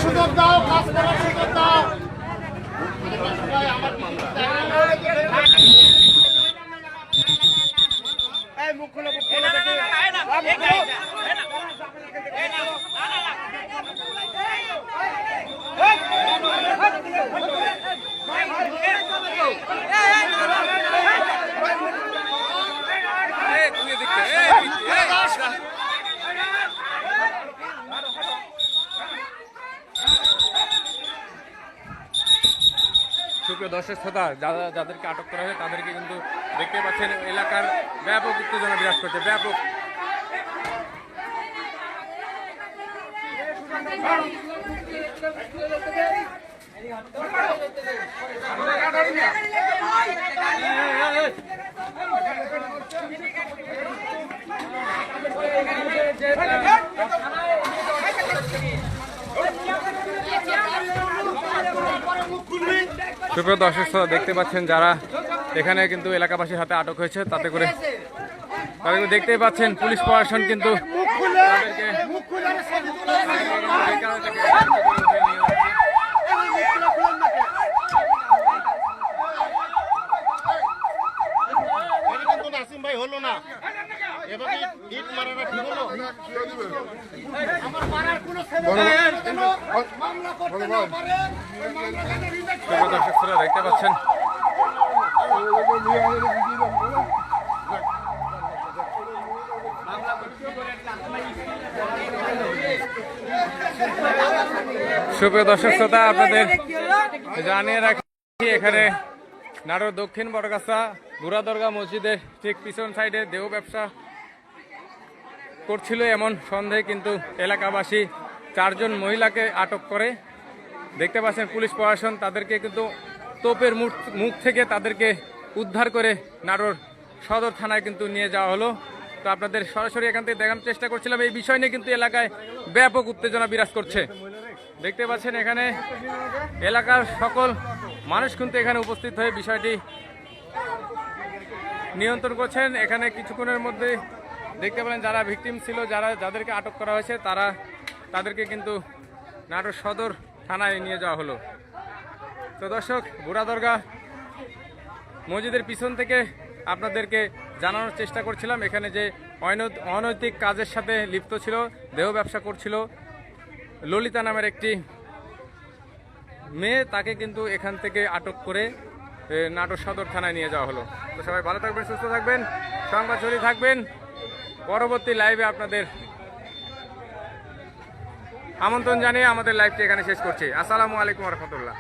সুযোগ দাও, কাজ করার সুযোগ দাও। সুপ্রিয় দর্শক শ্রোতা, যাদেরকে আটক করা হয়েছে তাদেরকে কিন্তু দেখতে পাচ্ছেন এলাকার ব্যাপক উত্তেজনা বিরাজ করছে। ব্যাপক সুপ্রিয় দর্শক শ্রোতা, দেখতে পাচ্ছেন যারা এখানে কিন্তু এলাকাবাসীর হাতে আটক হয়েছে, তাতে করে তাদেরকে দেখতেই পাচ্ছেন পুলিশ প্রশাসন কিন্তু নাসিম ভাই হলো না, এভাবে ইট মারাটা ঠিক হলো? আমার পাড়ার কোনো মামলা করতে না পারে। দর্শক শ্রোতা, দেখতে পাচ্ছেন সুপ্রিয় দর্শক শ্রোতা, আপনাদের জানিয়ে রাখি এখানে নাটোর দক্ষিণ বড়গাছা বুড়াদরগা মসজিদের ঠিক পিছন সাইডে দেহ ব্যবসা করছিল এমন সন্দেহে কিন্তু এলাকাবাসী 4 জন মহিলাকে আটক করে। দেখতে পাচ্ছেন পুলিশ প্রশাসন তাদেরকে কিন্তু তোপের মুখ থেকে তাদেরকে উদ্ধার করে নাটোর সদর থানায় কিন্তু নিয়ে যাওয়া হলো। তো আপনাদের সরাসরি এখান থেকে দেখানোর চেষ্টা করছিলাম। এই বিষয় নিয়ে কিন্তু এলাকায় ব্যাপক উত্তেজনা বিরাজ করছে। দেখতে পাচ্ছেন এখানে এলাকার সকল মানুষ কিন্তু এখানে উপস্থিত হয়ে বিষয়টি নিয়ন্ত্রণ করছেন। এখানে কিছুক্ষণের মধ্যে দেখতে পেলেন যারা ভিকটিম ছিল, যাদেরকে আটক করা হয়েছে তাদেরকে কিন্তু নাটোর সদর থানায় নিয়ে যাওয়া হলো। তো দর্শক, বুড়াদরগা মসজিদের পিছন থেকে আপনাদেরকে জানানোর চেষ্টা করছিলাম এখানে যে অনৈতিক কাজের সাথে লিপ্ত ছিল, দেহ ব্যবসা করছিল ললিতা নামের একটি মেয়ে, তাকে কিন্তু এখান থেকে আটক করে নাটোর সদর থানায় নিয়ে যাওয়া হলো। তো সবাই ভালো থাকবেন, সুস্থ থাকবেন, সংবাদ ছড়িয়ে থাকবেন। পরবর্তী লাইভে আপনাদের আমন্ত্রণ জানিয়ে আমাদের লাইভটি এখানে শেষ করছি। আসসালামু আলাইকুম রহমতুল্লাহ।